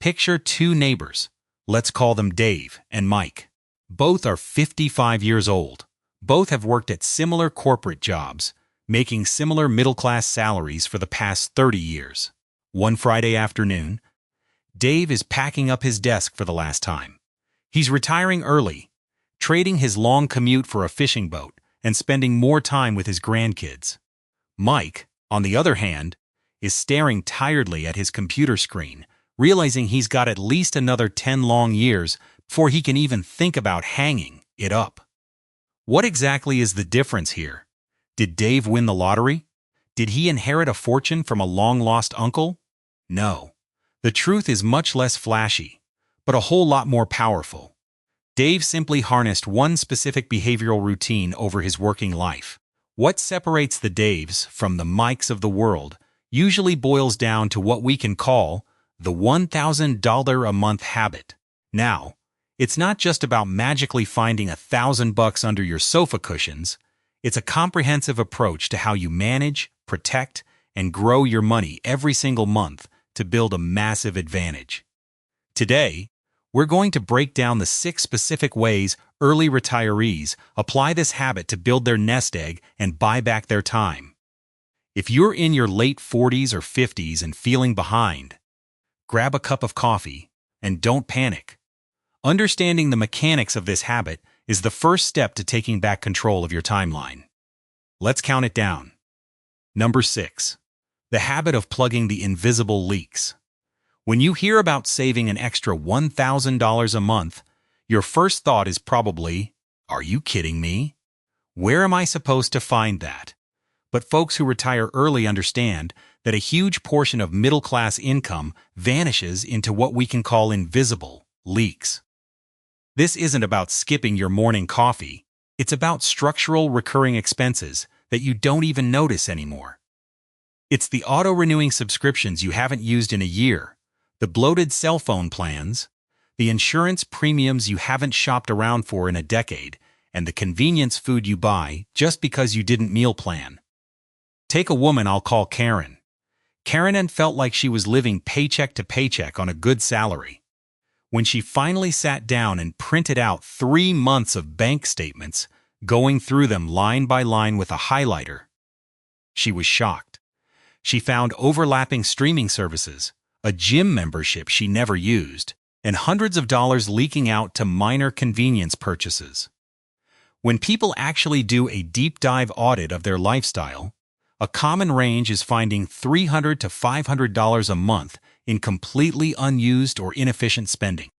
Picture two neighbors. Let's call them Dave and Mike. Both are 55 years old. Both have worked at similar corporate jobs, making similar middle-class salaries for the past 30 years. One Friday afternoon, Dave is packing up his desk for the last time. He's retiring early, trading his long commute for a fishing boat and spending more time with his grandkids. Mike, on the other hand, is staring tiredly at his computer screen, realizing he's got at least another 10 long years before he can even think about hanging it up. What exactly is the difference here? Did Dave win the lottery? Did he inherit a fortune from a long-lost uncle? No. The truth is much less flashy, but a whole lot more powerful. Dave simply harnessed one specific behavioral routine over his working life. What separates the Daves from the Mikes of the world usually boils down to what we can call the $1,000 a month habit. Now, it's not just about magically finding $1,000 under your sofa cushions. It's a comprehensive approach to how you manage, protect, and grow your money every single month to build a massive advantage. Today, we're going to break down the 6 specific ways early retirees apply this habit to build their nest egg and buy back their time. If you're in your late 40s or 50s and feeling behind, grab a cup of coffee and don't panic. Understanding the mechanics of this habit is the first step to taking back control of your timeline. Let's count it down. Number 6. The habit of plugging the invisible leaks. When you hear about saving an extra $1,000 a month, your first thought is probably, "Are you kidding me? Where am I supposed to find that?" But folks who retire early understand that a huge portion of middle-class income vanishes into what we can call invisible leaks. This isn't about skipping your morning coffee. It's about structural recurring expenses that you don't even notice anymore. It's the auto-renewing subscriptions you haven't used in a year, the bloated cell phone plans, the insurance premiums you haven't shopped around for in a decade, and the convenience food you buy just because you didn't meal plan. Take a woman I'll call Karen. Karen had felt like she was living paycheck to paycheck on a good salary. When she finally sat down and printed out 3 months of bank statements, going through them line by line with a highlighter, she was shocked. She found overlapping streaming services, a gym membership she never used, and hundreds of dollars leaking out to minor convenience purchases. When people actually do a deep dive audit of their lifestyle, a common range is finding $300 to $500 a month in completely unused or inefficient spending.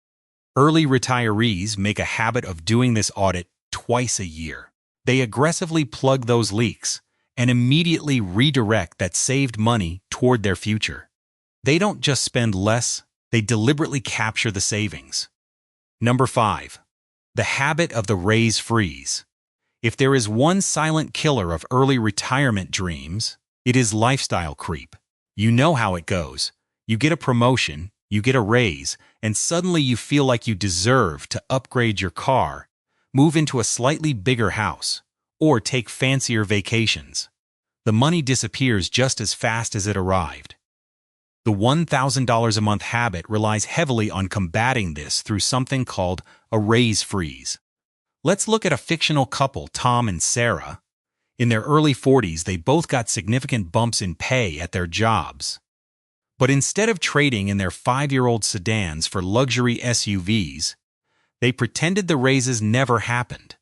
Early retirees make a habit of doing this audit twice a year. They aggressively plug those leaks and immediately redirect that saved money toward their future. They don't just spend less, they deliberately capture the savings. Number 5. The habit of the raise freeze. If there is one silent killer of early retirement dreams, it is lifestyle creep. You know how it goes. You get a promotion, you get a raise, and suddenly you feel like you deserve to upgrade your car, move into a slightly bigger house, or take fancier vacations. The money disappears just as fast as it arrived. The $1,000 a month habit relies heavily on combating this through something called a raise freeze. Let's look at a fictional couple, Tom and Sarah. In their early 40s, they both got significant bumps in pay at their jobs. But instead of trading in their 5-year-old sedans for luxury SUVs, they pretended the raises never happened.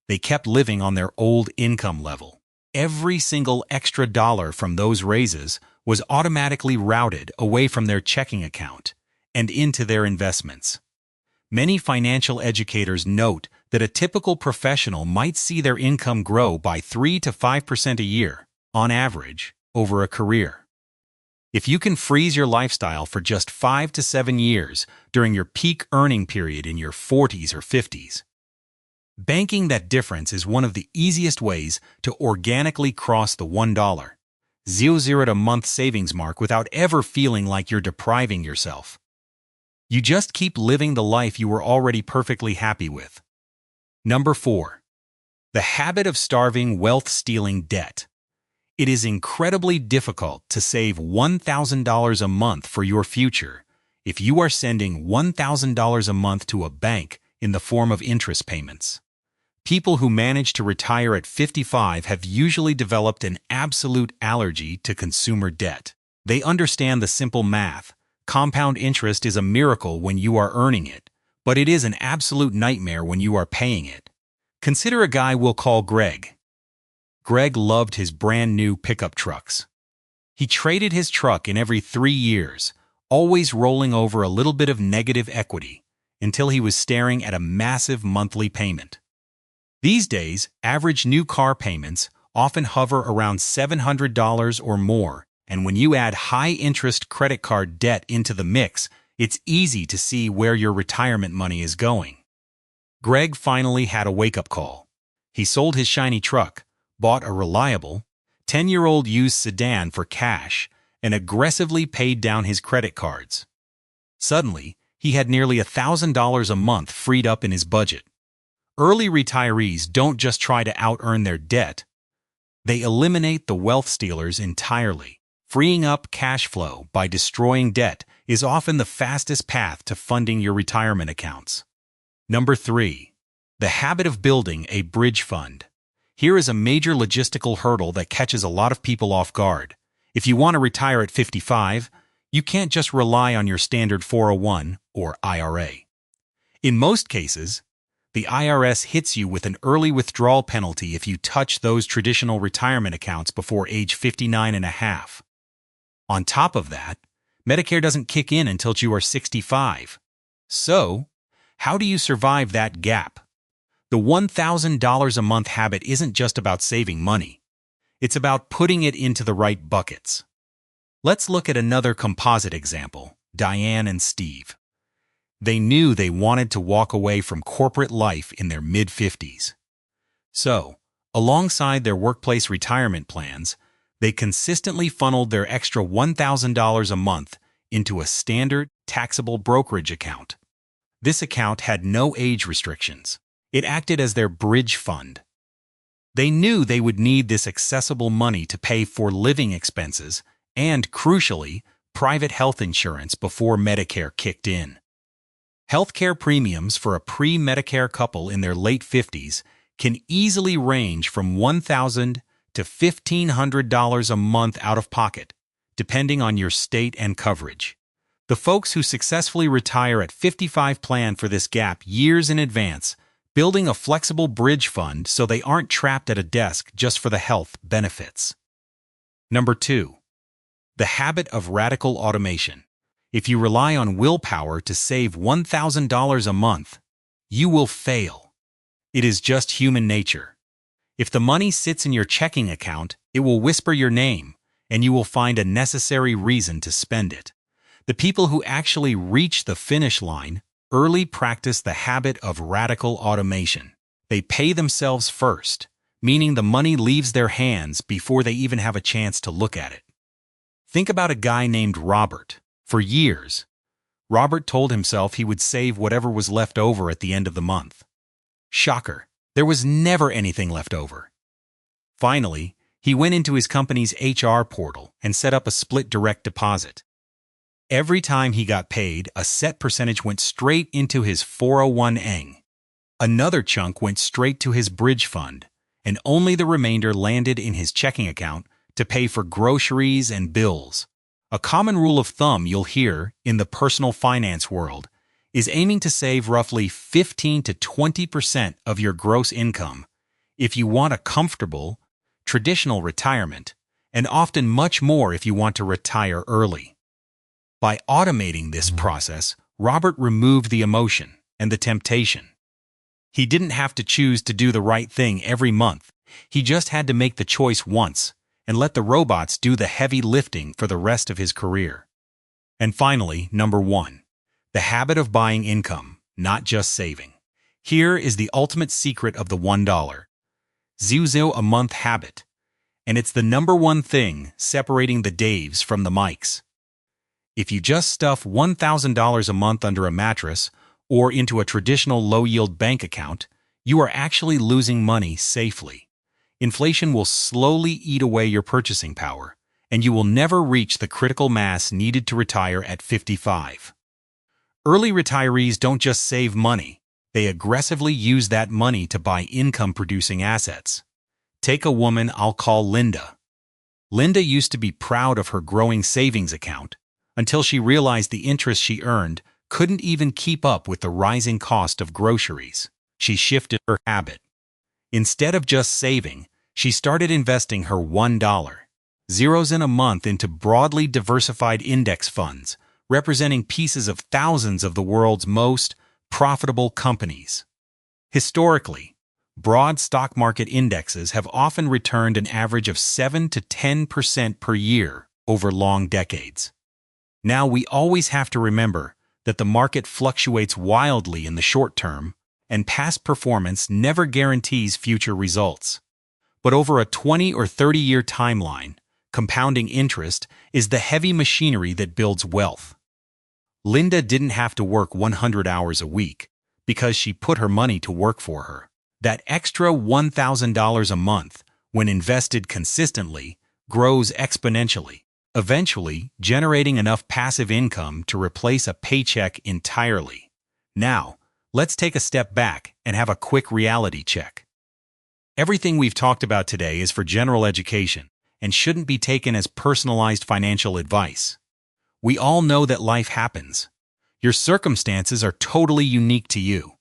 They kept living on their old income level. Every single extra dollar from those raises was automatically routed away from their checking account and into their investments. Many financial educators note that a typical professional might see their income grow by 3 to 5% a year, on average, over a career. If you can freeze your lifestyle for just 5 to 7 years during your peak earning period in your 40s or 50s, banking that difference is one of the easiest ways to organically cross the $1,000 a month savings mark without ever feeling like you're depriving yourself. You just keep living the life you were already perfectly happy with. Number 4. The habit of starving wealth-stealing debt. It is incredibly difficult to save $1,000 a month for your future if you are sending $1,000 a month to a bank in the form of interest payments. People who manage to retire at 55 have usually developed an absolute allergy to consumer debt. They understand the simple math. Compound interest is a miracle when you are earning it, but it is an absolute nightmare when you are paying it. Consider a guy we'll call Greg. Greg loved his brand new pickup trucks. He traded his truck in every 3 years, always rolling over a little bit of negative equity, until he was staring at a massive monthly payment. These days, average new car payments often hover around $700 or more, and when you add high-interest credit card debt into the mix, it's easy to see where your retirement money is going. Greg finally had a wake-up call. He sold his shiny truck, bought a reliable, 10-year-old used sedan for cash, and aggressively paid down his credit cards. Suddenly, he had nearly $1,000 a month freed up in his budget. Early retirees don't just try to out-earn their debt. They eliminate the wealth stealers entirely. Freeing up cash flow by destroying debt is often the fastest path to funding your retirement accounts. Number 3. The habit of building a bridge fund. Here is a major logistical hurdle that catches a lot of people off guard. If you want to retire at 55, you can't just rely on your standard 401 or IRA. In most cases, the IRS hits you with an early withdrawal penalty if you touch those traditional retirement accounts before age 59 and a half. On top of that, Medicare doesn't kick in until you are 65. So, how do you survive that gap? The $1,000 a month habit isn't just about saving money. It's about putting it into the right buckets. Let's look at another composite example, Diane and Steve. They knew they wanted to walk away from corporate life in their mid-50s. So, alongside their workplace retirement plans, they consistently funneled their extra $1,000 a month into a standard, taxable brokerage account. This account had no age restrictions. It acted as their bridge fund. They knew they would need this accessible money to pay for living expenses and, crucially, private health insurance before Medicare kicked in. Healthcare premiums for a pre-Medicare couple in their late 50s can easily range from $1,000 to $1,500 a month out of pocket, depending on your state and coverage. The folks who successfully retire at 55 plan for this gap years in advance, building a flexible bridge fund so they aren't trapped at a desk just for the health benefits. Number 2. The habit of radical automation. If you rely on willpower to save $1,000 a month, you will fail. It is just human nature. If the money sits in your checking account, it will whisper your name, and you will find a necessary reason to spend it. The people who actually reach the finish line early practice the habit of radical automation. They pay themselves first, meaning the money leaves their hands before they even have a chance to look at it. Think about a guy named Robert. For years, Robert told himself he would save whatever was left over at the end of the month. Shocker, there was never anything left over. Finally, he went into his company's HR portal and set up a split direct deposit. Every time he got paid, a set percentage went straight into his 401(k). Another chunk went straight to his bridge fund, and only the remainder landed in his checking account to pay for groceries and bills. A common rule of thumb you'll hear in the personal finance world is aiming to save roughly 15 to 20% of your gross income if you want a comfortable, traditional retirement, and often much more if you want to retire early. By automating this process, Robert removed the emotion and the temptation. He didn't have to choose to do the right thing every month. He just had to make the choice once and let the robots do the heavy lifting for the rest of his career. And finally, number 1, the habit of buying income, not just saving. Here is the ultimate secret of the $1,000 a month habit, and it's the number 1 thing separating the Daves from the Mikes. If you just stuff $1,000 a month under a mattress or into a traditional low-yield bank account, you are actually losing money safely. Inflation will slowly eat away your purchasing power, and you will never reach the critical mass needed to retire at 55. Early retirees don't just save money, they aggressively use that money to buy income-producing assets. Take a woman I'll call Linda. Linda used to be proud of her growing savings account until she realized the interest she earned couldn't even keep up with the rising cost of groceries. She shifted her habit. Instead of just saving, she started investing her $1.00 in a month into broadly diversified index funds, representing pieces of thousands of the world's most profitable companies. Historically, broad stock market indexes have often returned an average of 7 to 10% per year over long decades. Now, we always have to remember that the market fluctuates wildly in the short term, and past performance never guarantees future results. But over a 20 or 30-year timeline, compounding interest is the heavy machinery that builds wealth. Linda didn't have to work 100 hours a week because she put her money to work for her. That extra $1,000 a month, when invested consistently, grows exponentially, eventually generating enough passive income to replace a paycheck entirely. Now, let's take a step back and have a quick reality check. Everything we've talked about today is for general education and shouldn't be taken as personalized financial advice. We all know that life happens. Your circumstances are totally unique to you.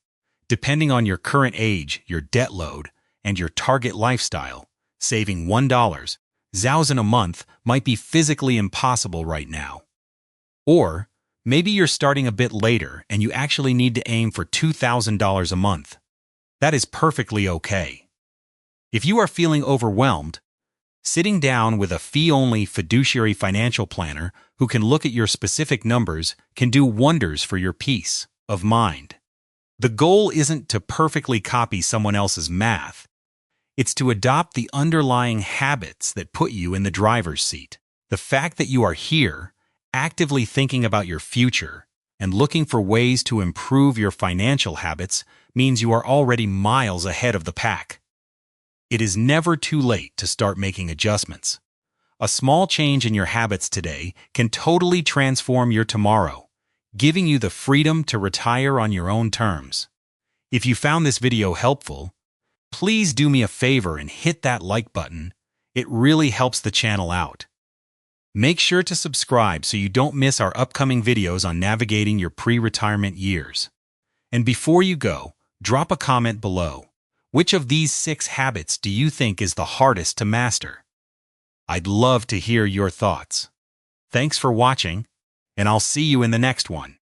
Depending on your current age, your debt load, and your target lifestyle, saving $1.00 in a month might be physically impossible right now. Or maybe you're starting a bit later and you actually need to aim for $2,000 a month. That is perfectly okay. If you are feeling overwhelmed, sitting down with a fee-only fiduciary financial planner who can look at your specific numbers can do wonders for your peace of mind. The goal isn't to perfectly copy someone else's math. It's to adopt the underlying habits that put you in the driver's seat. The fact that you are here, actively thinking about your future, and looking for ways to improve your financial habits means you are already miles ahead of the pack. It is never too late to start making adjustments. A small change in your habits today can totally transform your tomorrow, giving you the freedom to retire on your own terms. If you found this video helpful, please do me a favor and hit that like button. It really helps the channel out. Make sure to subscribe so you don't miss our upcoming videos on navigating your pre-retirement years. And before you go, drop a comment below. Which of these 6 habits do you think is the hardest to master? I'd love to hear your thoughts. Thanks for watching, and I'll see you in the next one.